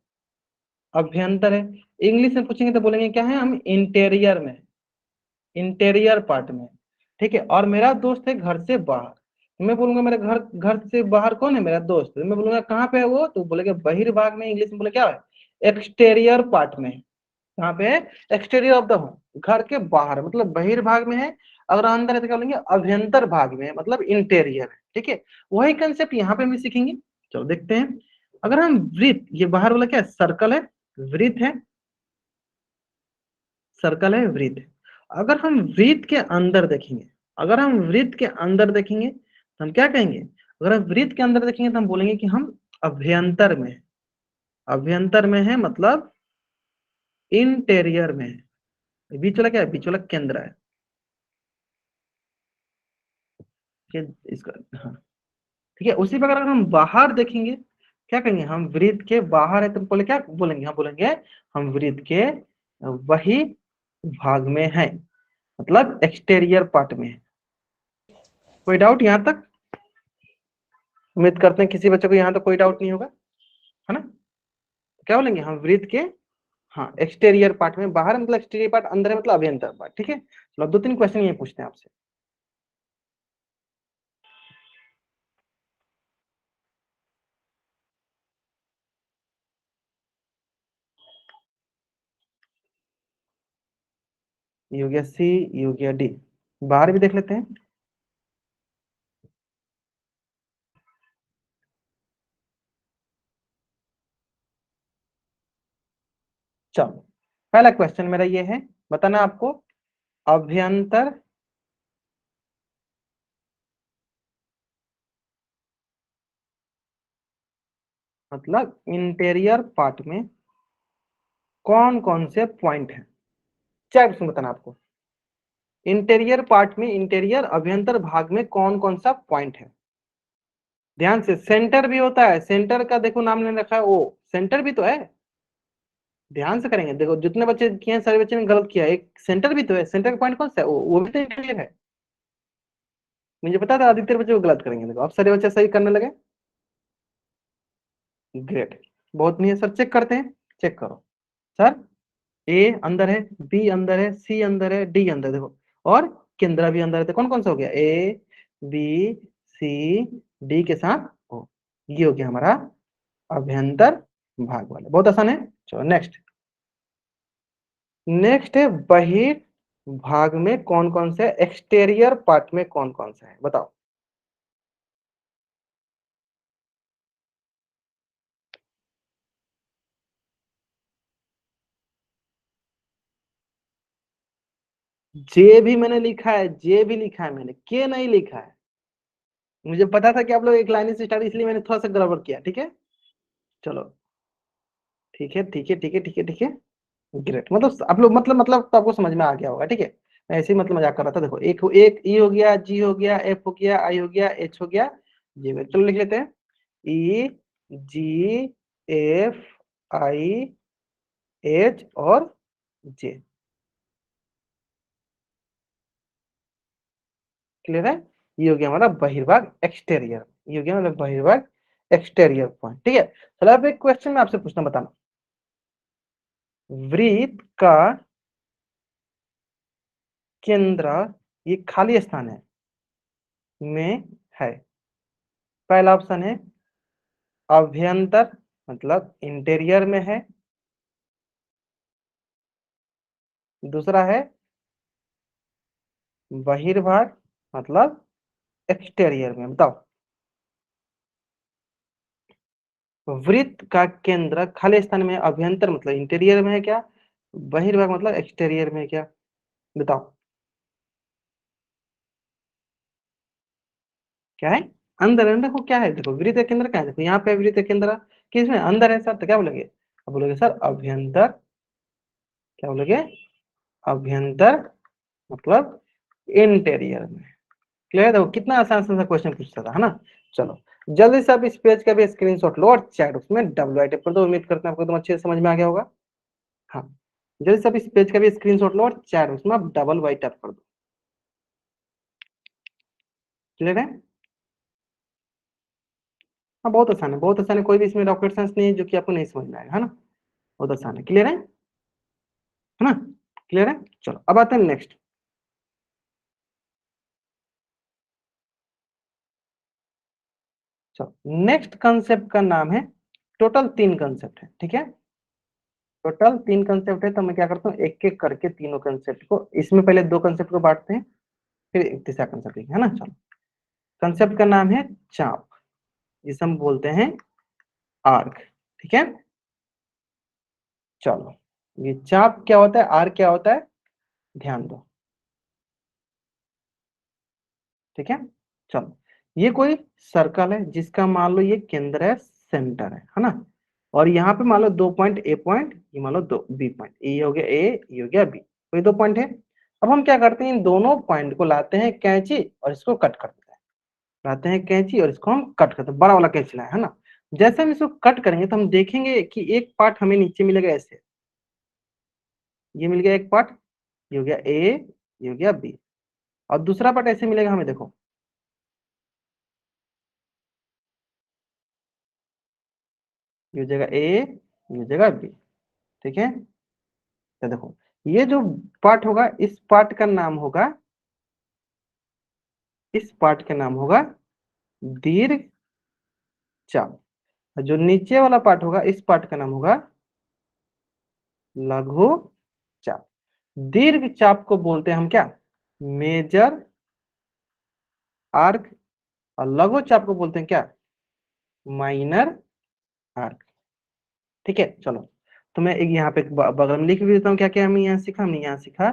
अभ्यंतर है। इंग्लिश में पूछेंगे तो बोलेंगे क्या है? हम इंटेरियर में, इंटीरियर पार्ट में। ठीक है, और मेरा दोस्त है घर से बाहर, तो मैं बोलूंगा मेरा घर, घर से बाहर कौन है? मेरा दोस्त। तो मैं बोलूंगा कहाँ पे है वो? तो बोलेगा बहिर्भाग में। इंग्लिश में बोले क्या है? एक्सटेरियर पार्ट में। कहाँ पे है? एक्सटेरियर ऑफ द होम, घर के बाहर मतलब बहिर्भाग में है। अगर अंदर है तो क्या बोलेंगे? अभ्यंतर भाग में है, मतलब इंटेरियर है। ठीक है, वही कंसेप्ट यहाँ पे भी सीखेंगे। चलो देखते हैं। अगर हम वृत्त, ये बाहर वाला क्या है? सर्कल है, वृत्त है, सर्कल है, वृत्त है। अगर हम वृत्त के अंदर देखेंगे, अगर हम वृत्त के अंदर देखेंगे तो हम क्या कहेंगे? अगर हम वृत्त के अंदर देखेंगे तो हम बोलेंगे कि हम अभ्यंतर में है, अभ्यंतर में है मतलब इंटेरियर में है। बीच वाला क्या है? बीच वाला केंद्र है। ठीक है, इसका हाँ ठीक है। उसी प्रकार अगर हम बाहर देखेंगे क्या कहेंगे, हम वृत्त के बाहर है तो बोले क्या बोलेंगे, हम बोलेंगे हम वृत्त के वही भाग में है, मतलब एक्सटीरियर पार्ट में है। कोई डाउट यहाँ तक? उम्मीद करते हैं किसी बच्चे को यहाँ तक कोई डाउट नहीं होगा, है ना। क्या बोलेंगे, हम वृत्त के, हाँ, एक्सटीरियर पार्ट में, बाहर मतलब एक्सटीरियर पार्ट, अंदर है मतलब अभ्यंतर पार्ट। ठीक है, चलो 2-3 क्वेश्चन ये पूछते हैं आपसे। ये हो गया सी, ये हो गया डी। बाहर भी देख लेते हैं। चलो पहला क्वेश्चन मेरा ये है, बताना आपको अभ्यंतर मतलब इंटीरियर पार्ट में कौन कौन से पॉइंट हैं। चार क्वेश्चन बताना आपको, इंटीरियर पार्ट में, इंटीरियर अभ्यंतर भाग में कौन कौन सा पॉइंट है। ध्यान से, सेंटर भी होता है, सेंटर का देखो नाम नहीं रखा है, ओ सेंटर भी तो है। ध्यान से करेंगे, देखो जितने बच्चे किए हैं सारे बच्चे ने गलत किया, एक सेंटर भी तो है, सेंटर का पॉइंट कौन सा है, वो भी तो इंटीरियर है। मुझे पता था अधिकतर बच्चे को गलत करेंगे, देखो अब सारे बच्चे सही करने लगे। ग्रेट, बहुत नहीं है सर, चेक करते हैं, चेक करो सर। ए अंदर है, बी अंदर है, सी अंदर है, डी अंदर, देखो और केंद्र भी अंदर है, तो कौन कौन सा हो गया, ए बी सी डी के साथ ओ, ये हो गया हमारा अभ्यंतर भाग वाला, बहुत आसान है। चलो नेक्स्ट, नेक्स्ट है बहिर्भाग में कौन कौन से, एक्सटीरियर पार्ट में कौन कौन सा है, बताओ। जे भी मैंने लिखा है, जे भी लिखा है मैंने, के नहीं लिखा है। मुझे पता था कि आप लोग एक लाइन से स्टार्ट, इसलिए मैंने थोड़ा सा गड़बड़ किया। ठीक है, चलो ठीक है ठीक है ठीक है ठीक है ठीक है, ग्रेट। मतलब आप लोग मतलब तो आपको समझ में आ गया होगा। ठीक है, मैं ऐसे ही मतलब मजाक कर रहा था। देखो एक एक ई हो गया, जी हो गया, एफ हो गया, आई हो गया, एच हो गया, जी हो गया। चलो लिख लेते हैं, ई जी एफ आई एच और जे। क्लियर है, ये हो गया हमारा बहिर्भाग एक्सटेरियर, ये हो गया मतलब बहिर्भाग एक्सटेरियर पॉइंट। ठीक है, चलो अब एक क्वेश्चन में आपसे पूछना, बताना वृत्त का केंद्र, ये खाली स्थान है में है। पहला ऑप्शन है अभ्यंतर मतलब इंटीरियर में है, दूसरा है बहिर्भाग मतलब एक्सटीरियर में। बताओ, वृत्त का केंद्र खाली स्थान में, अभ्यंतर मतलब इंटीरियर में है क्या, बहिर्भाग मतलब एक्सटीरियर में है क्या, बताओ क्या है। अंदर है, देखो क्या है, देखो वृत्त का केंद्र क्या है, देखो यहाँ पे वृत्त का केंद्र किसमें, अंदर है सर, तो क्या बोलोगे, अब बोलोगे सर अभ्यंतर, क्या बोलोगे, अभ्यंतर मतलब इंटीरियर में। क्लियर है, देखो कितना आसान सा क्वेश्चन पूछता था, है ना। चलो जल्दी से आप इस पेज का भी स्क्रीनशॉट लो और चैट उसमें डब्ल्यू टाइप कर दो। उम्मीद करते हैं आपको एकदम अच्छे से समझ में आ गया होगा। हाँ, जल्दी से आप इस पेज का भी स्क्रीनशॉट लो और चैट उसमें आप डबल वाई टाइप कर दो। क्लियर है, हाँ बहुत आसान है, बहुत आसान है, कोई भी इसमें रॉकेट साइंस नहीं है जो कि आपको नहीं समझ में आएगा, है ना। बहुत आसान है, क्लियर है ना, क्लियर है। चलो अब आते हैं नेक्स्ट। चलो नेक्स्ट कंसेप्ट का नाम है, टोटल 3 कंसेप्ट है, ठीक है, टोटल 3 कंसेप्ट है। तो मैं क्या करता हूँ, एक एक करके तीनों कंसेप्ट को, इसमें पहले 2 कंसेप्ट को बांटते हैं, फिर एक तीसरा कंसेप्ट, है ना। चलो कंसेप्ट का नाम है चाप, जिसे हम बोलते हैं आर्क, ठीक है। चलो ये चाप क्या होता है, आर्क क्या होता है, ध्यान दो, ठीक है। चलो ये कोई सर्कल है जिसका मान लो ये केंद्र है, सेंटर है ना। और यहाँ पे मान लो 2 पॉइंट, ए पॉइंट, ये मान लो 2 बी पॉइंट, ये हो गया ए, ये हो गया बी, कोई 2 पॉइंट है। अब हम क्या करते हैं, इन दोनों पॉइंट को लाते हैं कैंची और इसको कट कर देते हैं, लाते हैं कैंची और इसको हम कट करते हैं, बड़ा वाला कैंची लाए, है ना। जैसे हम इसको कट करेंगे तो हम देखेंगे कि एक पार्ट हमें नीचे मिलेगा ऐसे, ये मिल गया एक पार्ट, ये हो गया ए, ये हो गया बी, और दूसरा पार्ट ऐसे मिलेगा हमें, देखो ये हो जाएगा ए, ये हो जाएगा बी, ठीक है। तो देखो ये जो पार्ट होगा, इस पार्ट का नाम होगा, इस पार्ट का नाम होगा दीर्घ चाप, और जो नीचे वाला पार्ट होगा, इस पार्ट का नाम होगा लघु चाप। दीर्घ चाप को बोलते हैं हम क्या, मेजर आर्क, और लघु चाप को बोलते हैं क्या, माइनर आर्क, ठीक है। चलो तो मैं एक यहाँ पे बगल में लिख भी देता हूँ क्या क्या हमने यहाँ सीखा। हमने यहाँ सीखा,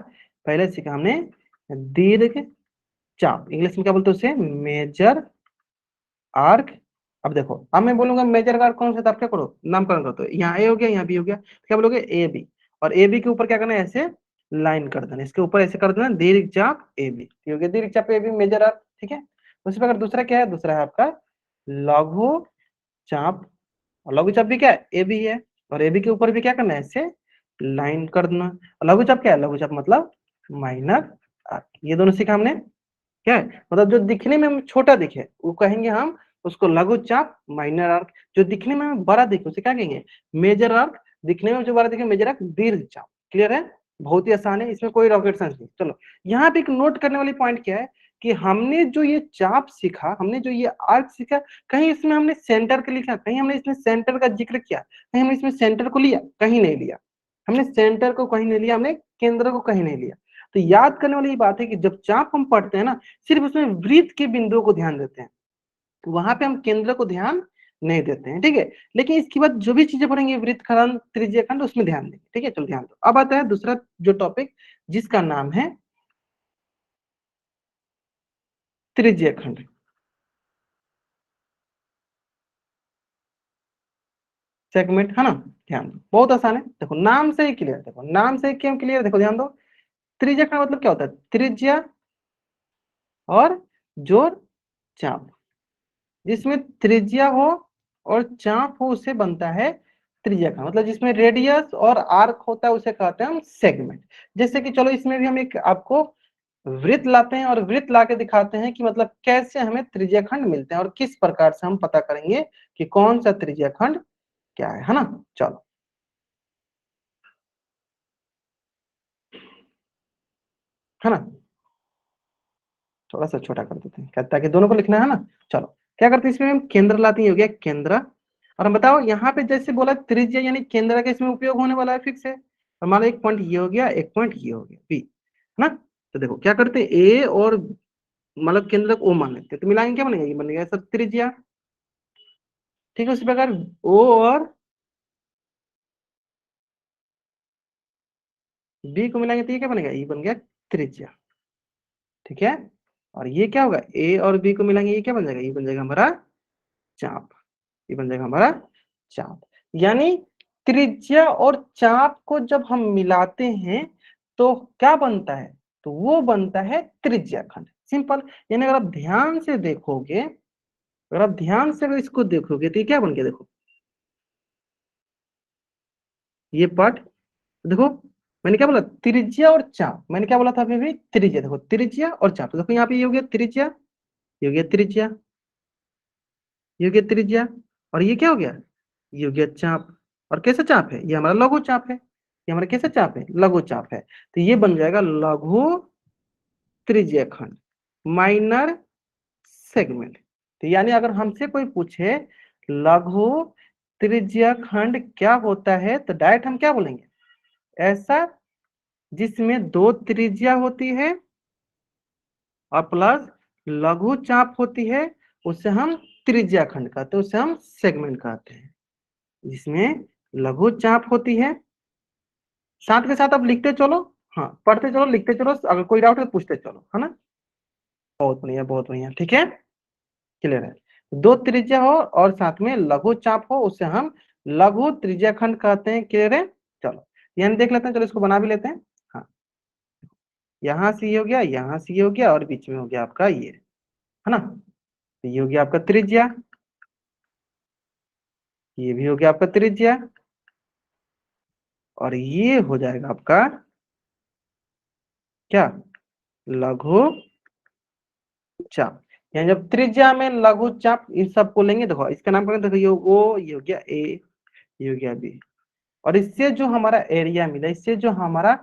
पहले सीखा हमने दीर्घ चाप, इंग्लिश में क्या बोलते हैं उसे, मेजर आर्क। अब देखो, अब मैं बोलूंगा मेजर आर्क कौन सा था, आप क्या करो, नामकरण करो, तो यहाँ ए हो गया, यहाँ बी हो गया, तो क्या बोलोगे ए बी, और ए बी के ऊपर क्या करना है, ऐसे लाइन कर देना, इसके ऊपर ऐसे कर देना दीर्घ चाप ए बी, ठीक है, दीर्घ चाप ए बी मेजर आर्क, ठीक है। उसी प्रकार दूसरा क्या है, दूसरा है आपका लघु चाप, और लघु चाप भी क्या है, ए बी है, और ए बी के ऊपर भी क्या करना है, ऐसे लाइन कर देना। और लघु चाप क्या है, लघु चाप मतलब माइनर आर्क, ये दोनों सीखा हमने। क्या है, मतलब जो दिखने में छोटा दिखे वो कहेंगे हम उसको लघु चाप माइनर आर्क, जो दिखने में बड़ा दिखे उसे क्या कहेंगे, मेजर आर्क, दिखने में जो बड़ा दिखे मेजर आर्क, दीर्घ चाप। क्लियर है, बहुत ही आसान है, इसमें कोई रॉकेट साइंस नहीं। चलो यहाँ पे एक नोट करने वाली पॉइंट क्या है, कि हमने जो ये चाप सीखा, हमने जो ये आर्क सीखा, कहीं इसमें हमने सेंटर का लिखा, कहीं हमने इसमें सेंटर का जिक्र किया, कहीं हमने इसमें सेंटर को लिया, कहीं नहीं लिया, हमने सेंटर को कहीं नहीं लिया, हमने केंद्र को कहीं नहीं लिया। तो याद करने वाली बात है कि जब चाप हम पढ़ते हैं ना, सिर्फ उसमें वृत्त के बिंदुओं को ध्यान देते हैं, तो वहां पे हम केंद्र को ध्यान नहीं देते हैं, ठीक है। लेकिन इसके बाद जो भी चीजें पढ़ेंगे, वृत्तखंड, त्रिज्यखंड, उसमें ध्यान देंगे, ठीक है। चलो ध्यान दो, अब आता है दूसरा जो टॉपिक, जिसका नाम है त्रिज्यखंड, सेगमेंट, है ना। ध्यान दो, बहुत आसान है, देखो नाम से ही क्लियर, देखो नाम से क्यों क्लियर, देखो ध्यान दो। त्रिज्यखंड मतलब क्या होता है, त्रिज्या और जोर चाप, जिसमें त्रिज्या हो और चाप हो उसे बनता है त्रिज्यखंड, मतलब जिसमें रेडियस और आर्क होता है उसे कहते हैं हम सेगमेंट। जैसे कि चलो इसमें भी हम एक आपको वृत्त लाते हैं, और वृत्त ला के दिखाते हैं कि मतलब कैसे हमें त्रिज्यखंड मिलते हैं, और किस प्रकार से हम पता करेंगे कि कौन सा त्रिज्यखंड क्या है ना। चलो, है ना, थोड़ा सा छोटा कर देते हैं ताकि दोनों को लिखना है ना। चलो क्या करते हैं, इसमें हम केंद्र लाते हैं, हो गया केंद्र, और हम बताओ यहाँ पे जैसे बोला त्रिज्या यानी केंद्र का इसमें उपयोग होने वाला है, फिक्स है। हमारा एक पॉइंट ये हो गया, एक पॉइंट ये हो गया बी, है ना। तो देखो क्या करते हैं, ए और मतलब केंद्र को ओ मान लेते हैं, तो मिलाएंगे क्या बनेगा, ये बनेगा सर त्रिज्या, ठीक है। उसी प्रकार ओ और बी को मिलाएंगे तो ये क्या बनेगा, ये बन गया त्रिज्या, ठीक है। और ये क्या होगा, ए और बी को मिलाएंगे, ये क्या बन जाएगा, ये बन जाएगा हमारा चाप, ये बन जाएगा हमारा चाप। यानी त्रिज्या और चाप को जब हम मिलाते हैं तो क्या बनता है, तो वो बनता है त्रिज्याखंड, सिंपल। यानी अगर आप ध्यान से देखोगे, अगर आप ध्यान से अगर इसको देखोगे तो ये क्या बन गया, देखो ये पार्ट, देखो मैंने क्या बोला, त्रिज्या और चाप, मैंने क्या बोला था अभी भी, त्रिज्या, देखो त्रिज्या और चाप, तो देखो यहाँ पे ये हो गया त्रिज्या, ये हो गया त्रिज्या, ये हो गया त्रिज्या, और ये क्या हो गया, ये हो गया चाप। और कैसा चाप है, ये हमारा लघु चाप है, ये हमारा कैसा चाप है, लघु चाप है, तो ये बन जाएगा लघु त्रिज्यखंड, माइनर सेगमेंट। तो यानी अगर हमसे कोई पूछे लघु त्रिज्यखंड क्या होता है, तो डायरेक्ट हम क्या बोलेंगे, ऐसा जिसमें दो त्रिज्या होती है और प्लस लघु चाप होती है, उसे हम त्रिज्याखंड कहते हैं, उसे हम सेगमेंट कहते हैं, जिसमें लघु चाप होती है। साथ के साथ अब लिखते चलो, हाँ पढ़ते चलो, लिखते चलो, अगर कोई डाउट है तो पूछते चलो, है ना। बहुत बढ़िया, बहुत बढ़िया, ठीक है, क्लियर है। दो त्रिज्या हो और साथ में लघु चाप हो, उसे हम लघु त्रिज्याखंड कहते हैं, क्लियर है। चलो यानी देख लेते हैं, चलो इसको बना भी लेते हैं। हाँ, यहाँ से ये हो गया, यहाँ से ये हो गया, और बीच में हो गया आपका ये, है ना। तो ये हो गया आपका त्रिज्या, ये भी हो गया आपका त्रिज्या, और ये हो जाएगा आपका क्या, लघु चाप। यानी जब त्रिज्या में लघु चाप इन सबको लेंगे, देखो इसका नाम करेंगे, देखो ये ओ, ये हो गया ए, ये हो गया बी, और इससे जो हमारा एरिया मिला, इससे जो हमारा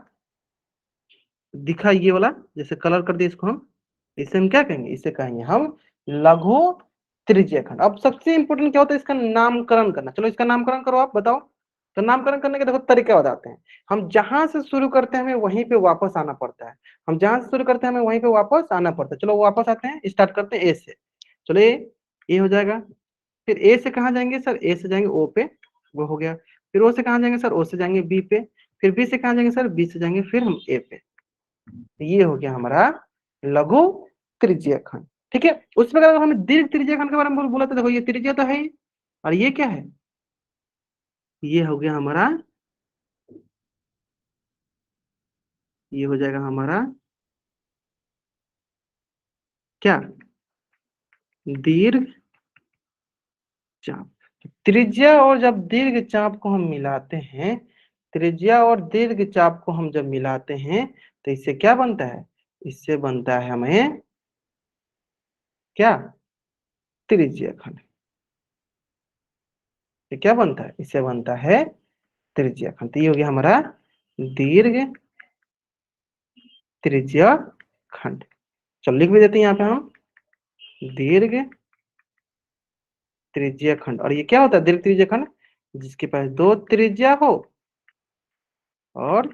दिखा ये वाला, जैसे कलर कर दिए इसको हम, इसे हम क्या कहेंगे, इसे कहेंगे हम लघु त्रिज्यखंड। अब सबसे इंपॉर्टेंट क्या होता है, इसका नामकरण करना। चलो इसका नामकरण करो, आप बताओ। तो नामकरण करने के देखो तरीके बताते हैं। हम जहां से शुरू करते हैं हमें वहीं पे वापस आना पड़ता है, हम जहां से शुरू करते हैं हमें वहीं पे वापस आना पड़ता है। चलो वापस आते हैं, स्टार्ट करते हैं ए से। चलो ए हो जाएगा, फिर ए से कहाँ जाएंगे सर, ए से जाएंगे ओ पे, वो हो गया। फिर ओ से कहाँ जाएंगे सर, ओ से जाएंगे बी पे। फिर बी से कहाँ जाएंगे सर, बी से जाएंगे फिर हम ए पे। ये हो गया हमारा लघु त्रिज्यीय खंड। ठीक है, उस प्रकार अगर हमें दीर्घ त्रिज्यीय खंड के बारे में बोला तो देखो ये त्रिज्या तो है ही, और ये क्या है, ये हो गया हमारा, ये हो जाएगा हमारा क्या, दीर्घ चाप। त्रिज्या और जब दीर्घ चाप को हम मिलाते हैं, त्रिज्या और दीर्घ चाप को हम जब मिलाते हैं तो इससे क्या बनता है, इससे बनता है हमें क्या, त्रिज्यीय खंड। ये क्या बनता है, इससे बनता है त्रिज्यीय खंड। तो ये हो गया हमारा दीर्घ त्रिज्यीय खंड। चलो लिख भी देते हैं यहाँ पे हम, दीर्घ त्रिज्यीय खंड। और ये क्या होता है दीर्घ त्रिज्यीय खंड, जिसके पास दो त्रिज्या हो और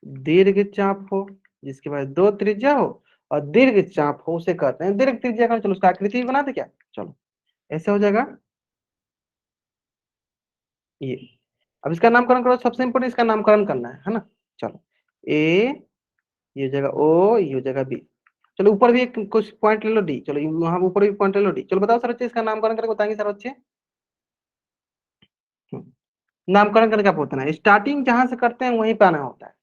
दीर्घ चाप हो, जिसके पास दो त्रिज्या हो और दीर्घ चाप हो, उसे कहते हैं दीर्घ त्रिज्या खंड। चलो उसका आकृति भी बना दे क्या, चलो ऐसे हो जाएगा ये। अब इसका नामकरण करो, सबसे इंपोर्टेंट इसका नामकरण करना है ना। चलो ए, ये हो जाएगा ओ, ये हो जाएगा बी। चलो ऊपर भी एक कुछ पॉइंट ले लो डी, चलो वहां ऊपर भी पॉइंट ले लो डी। चलो बताओ सर बच्चे, इसका नामकरण करके बताएंगे सर बच्चे। नामकरण करके क्या होता है, स्टार्टिंग जहां से करते हैं वहीं पे आना होता है।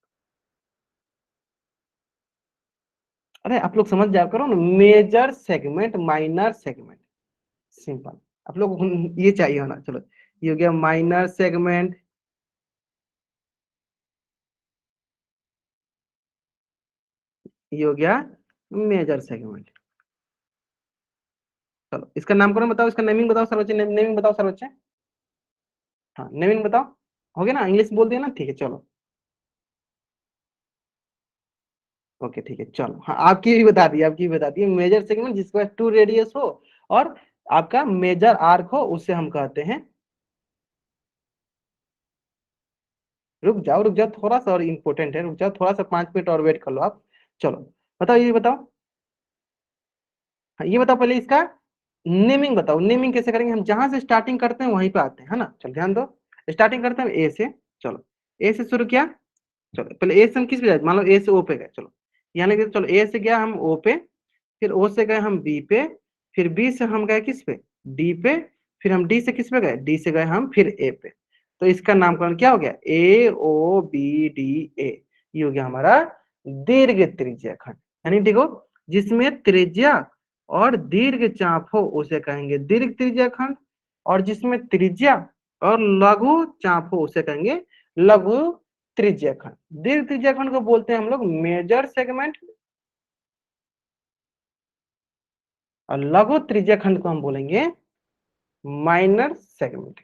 अरे आप लोग समझ जाया करो ना, major segment minor segment, simple. आप लोग ये चाहिए होना। चलो ये हो गया माइनर सेगमेंट, ये हो गया मेजर सेगमेंट। चलो इसका नामकरण बताओ, इसका नेमिंग बताओ सर बच्चे, नेमिंग बताओ सर बच्चे। हाँ नेमिंग बताओ, हो गया ना, इंग्लिश बोल दिया ना, ठीक है चलो। ओके ठीक है चलो, हाँ आपकी भी बता दी, आपकी भी बता दी। मेजर सेगमेंट जिसके पास टू रेडियस हो और आपका मेजर आर्क हो, उसे हम कहते हैं, रुक जाओ थोड़ा सा और इम्पोर्टेंट है, रुक जाओ थोड़ा सा, 5 मिनट और वेट कर लो आप। चलो बताओ, ये बताओ, हाँ ये बताओ पहले इसका नेमिंग बताओ। नेमिंग कैसे करेंगे, हम जहां से स्टार्टिंग करते हैं वहीं पे आते हैं, है ना। चलो ध्यान दो, स्टार्टिंग करते हैं ए से। चलो ए से शुरू किया, चलो पहले ए से हम किस पे जाए, मान लो ए से ओ पे गए। चलो यहाँ लगे, चलो ए से गया हम ओ पे, फिर ओ से गए हम बी पे, फिर बी से हम गए किस पे, डी पे, फिर हम डी से किस पे गए, डी से गए हम फिर ए पे। तो इसका नामकरण क्या हो गया, ए ओ बी डी ए। ये हो गया हमारा दीर्घ त्रिज्या खंड। यानी देखो, जिसमें त्रिज्या और दीर्घ चाप हो उसे कहेंगे दीर्घ त्रिज्या खंड, और जिसमें त्रिज्या और लघु चाप हो उसे कहेंगे लघु त्रिज्या खंड। दीर्घ त्रिज्या खंड को बोलते हैं हम लोग मेजर सेगमेंट, और लघु त्रिज्या खंड को हम बोलेंगे माइनर सेगमेंट।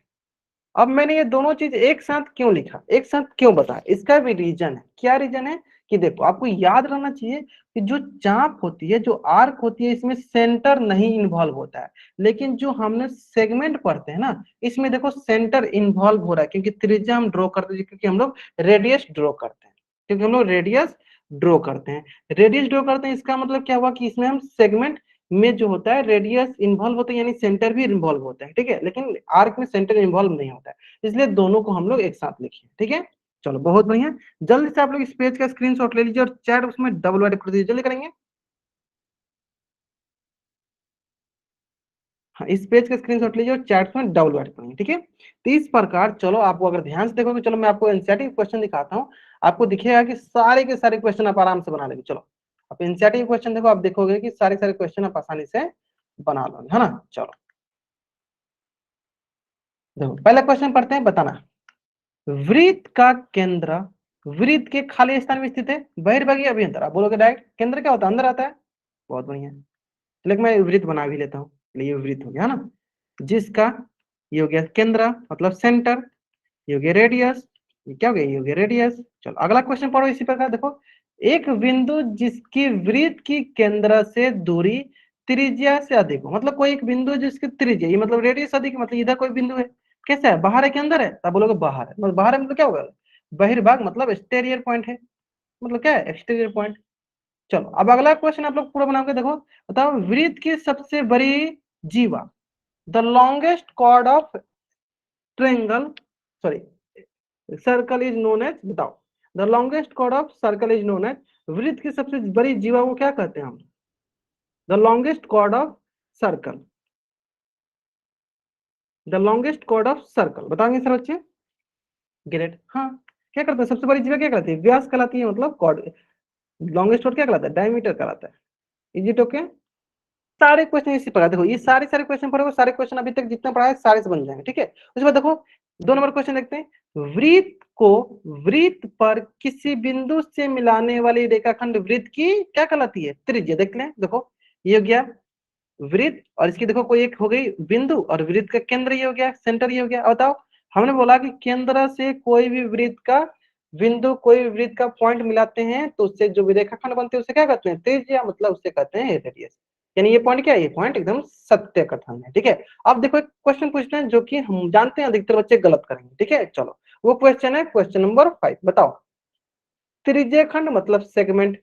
अब मैंने ये दोनों चीज एक साथ क्यों लिखा, एक साथ क्यों बताया, इसका भी रीजन है। क्या रीजन है, कि देखो आपको याद रहना चाहिए कि जो चाप होती है, जो आर्क होती है, इसमें सेंटर नहीं इन्वॉल्व होता है। लेकिन जो हमने सेगमेंट पढ़ते हैं ना, इसमें देखो सेंटर इन्वॉल्व हो रहा है, क्योंकि त्रिज्या हम ड्रॉ करते हैं, क्योंकि हम लोग रेडियस ड्रॉ करते हैं, क्योंकि हम लोग रेडियस ड्रॉ करते हैं, रेडियस ड्रॉ करते हैं। इसका मतलब क्या हुआ कि इसमें हम सेगमेंट में जो होता है रेडियस इन्वॉल्व होता है, यानी सेंटर भी इन्वॉल्व होता है, ठीक है। लेकिन आर्क में सेंटर इन्वॉल्व नहीं होता है, इसलिए दोनों को हम लोग एक साथ लिखे, ठीक है। चलो बहुत बढ़िया, जल्दी से आप लोग इस पेज का स्क्रीनशॉट ले लीजिए और चैट उसमें डबल वाइड कर दीजिए, जल्दी करेंगे। हाँ इस पेज का स्क्रीनशॉट लीजिए और चैट में डबल वाइड करेंगे, ठीक है। तो इस प्रकार चलो, आपको अगर ध्यान से देखोगे, चलो मैं आपको एनसीईआरटी क्वेश्चन दिखाता हूँ, आपको दिखेगा कि सारे के सारे क्वेश्चन आप आराम से बना लेंगे। चलो आप एनसीईआरटी क्वेश्चन देखो, आप देखोगे कि सारे सारे क्वेश्चन आप आसानी से बना लोगे, है ना। चलो देखो पहला क्वेश्चन पढ़ते हैं, बताना। वृत्त का केंद्र वृत्त के खाली स्थान में स्थित है, बहिर्भागी अभ्यंतर। आप बोलोगे डायरेक्ट केंद्र क्या होता है, अंदर आता है। बहुत बढ़िया, लेकिन मैं वृत्त बना भी लेता हूँ, ये वृत्त हो गया ना, जिसका ये हो गया केंद्र मतलब सेंटर, ये हो गया रेडियस, ये क्या हो गया, ये हो गया रेडियस। चलो अगला क्वेश्चन पढ़ो इसी प्रकार। देखो एक बिंदु जिसकी वृत्त की केंद्र से दूरी त्रिज्या से अधिक हो, मतलब कोई एक बिंदु जिसकी त्रिज्या, ये मतलब रेडियस अधिक है, मतलब इधर कोई बिंदु है, कैसा है, बाहर है कि अंदर है, तब बोलोगे बाहर है, मतलब बाहर है मतलब क्या होगा, बहिर्भाग मतलब एक्सटीरियर पॉइंट है, मतलब क्या है, एक्सटीरियर पॉइंट। चलो अब अगला क्वेश्चन आप लोग पूरा बना के देखो। बताओ वृत्त की सबसे बड़ी जीवा, the longest chord of triangle, sorry circle is known as, बताओ the longest chord of circle is known as, वृत्त की सबसे बड़ी जीवा को क्या कहते हैं हम, the longest chord of circle, the longest chord of circle, बताएंगे सर बच्चे। ग्रेट, हाँ क्या करते हैं, सबसे बड़ी जीवा क्या कहलाती है, व्यास कहलाती है, मतलब कॉर्ड। लॉन्गेस्ट कॉर्ड क्या कहलाता है, डायमीटर कहलाता है। Is it okay. सारे क्वेश्चन इसी प्रकार देखो, ये सारे सारे क्वेश्चन पढ़ोगे, सारे क्वेश्चन अभी तक जितना पढ़ा है सारे से बन जाएंगे, ठीक है। उसके बाद देखो 2 नंबर क्वेश्चन देखते हैं। वृत्त को वृत्त पर किसी बिंदु से मिलाने वाली रेखाखंड वृत्त की क्या कहलाती है, त्रिज्या। देख लें, देखो ये हो गया वृत्त, और इसकी देखो कोई एक हो गई बिंदु, और वृत्त का केंद्र ये हो गया, सेंटर ये हो गया। बताओ हमने बोला कि केंद्र से कोई भी वृत्त का बिंदु, कोई भी वृत्त का पॉइंट मिलाते हैं तो उससे जो भी रेखाखंड बनते हैं उसे क्या कहते हैं, त्रिज्या, मतलब उससे कहते हैं रेडियस। यानी ये पॉइंट क्या है, ये पॉइंट एकदम सत्य कथन है, ठीक है। अब देखो एक क्वेश्चन पूछते हैं जो कि हम जानते हैं अधिकतर बच्चे गलत करेंगे, ठीक है। चलो वो क्वेश्चन है क्वेश्चन नंबर 5। बताओ त्रिज्यखंड मतलब सेगमेंट,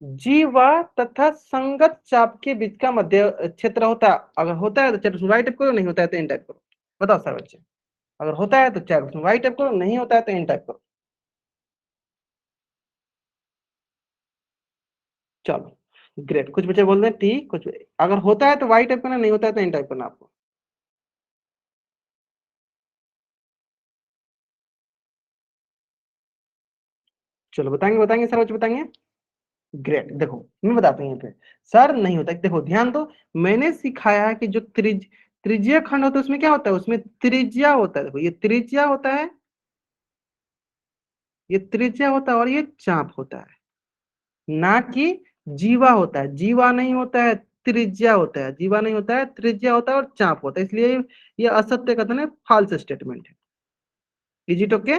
जीवा तथा संगत चाप के बीच का मध्य क्षेत्र होता है, अगर होता है तो चाहे उसमें वाई टाइप करो, नहीं होता है तो इन टाइप करो। बताओ सर बच्चे, अगर होता है तो चाहे उसमें वाई टाइप करो, नहीं होता है तो इन टाइप करो। चलो ग्रेट, कुछ बच्चे बोल रहे हैं ठीक, कुछ अगर होता है तो वाई टाइप करना, नहीं होता है तो इन टाइप करना आपको। चलो बताएंगे बताएंगे सर बच्चे बताएंगे। ग्रेट, देखो मैं बताता हूँ यहाँ पे, सर नहीं होता, देखो ध्यान दो, मैंने सिखाया है कि जो त्रिज्या खंड होता है उसमें क्या होता है, उसमें त्रिज्या होता है। देखो ये त्रिज्या होता है, ये त्रिज्या होता है, और ये चाप होता है, ना कि जीवा होता है। जीवा नहीं होता है, त्रिज्या होता है, जीवा नहीं होता है, त्रिज्या होता है और चाप होता है, इसलिए ये असत्य कथन है, फॉल्स स्टेटमेंट है। Is it okay.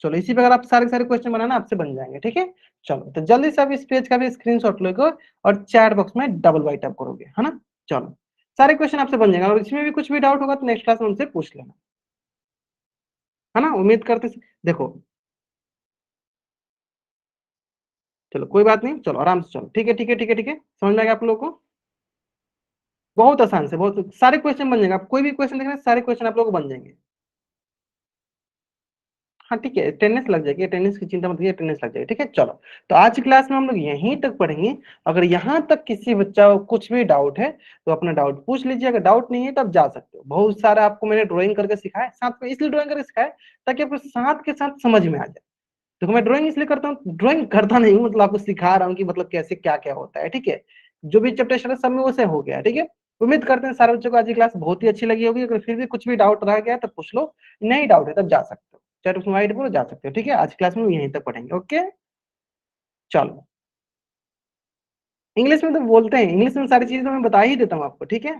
चलो इसी प्रकार आप सारे सारे क्वेश्चन बनाना, आपसे बन जाएंगे, ठीक है। चलो तो जल्दी से आप इस पेज का भी स्क्रीनशॉट लोगे और चैट बॉक्स में डबल वाइट अप करोगे, है ना। चलो सारे क्वेश्चन आपसे बन जाएंगे, और इसमें भी कुछ भी डाउट होगा तो नेक्स्ट क्लास में उनसे पूछ लेना, है ना। उम्मीद करते, देखो चलो कोई बात नहीं, चलो आराम से चलो, ठीक है ठीक है ठीक है ठीक है, समझ में आ गया आप लोगों को। बहुत आसान से, बहुत सारे क्वेश्चन बन जाएंगे, आप कोई भी क्वेश्चन देखना, सारे क्वेश्चन आप लोगों को बन जाएंगे। हाँ ठीक है, अटेंडेंस लग जाएगी, अटेंडेंस की चिंता मत कीजिए, अटेंडेंस लग जाएगी, ठीक है। चलो तो आज की क्लास में हम लोग यहीं तक पढ़ेंगे। अगर यहाँ तक किसी बच्चा को कुछ भी डाउट है तो अपना डाउट पूछ लीजिए, अगर डाउट नहीं है तो आप जा सकते हो। बहुत सारा आपको मैंने ड्राइंग करके सिखाया साथ में, इसलिए ड्राइंग करके सिखाया ताकि आपको साथ के साथ समझ में आ जाए। देखो मैं ड्राइंग इसलिए करता हूँ, ड्राइंग करता नहीं हूँ, मतलब आपको सिखा रहा हूँ कि मतलब कैसे क्या क्या होता है, ठीक है। जो भी चैप्टर सब में वैसे हो गया, ठीक है। उम्मीद करते हैं सारे बच्चों को आज की क्लास बहुत ही अच्छी लगी होगी। अगर फिर भी कुछ भी डाउट रह गया तो पूछ लो, नहीं डाउट है तब जा सकते हो, चाहे उसमें वाइट बोलो, जा सकते हो, ठीक है। आज की क्लास में यहीं तक पढ़ेंगे, ओके। चलो इंग्लिश में तो बोलते हैं, इंग्लिश में सारी चीजें तो मैं बता ही देता हूँ आपको, ठीक है।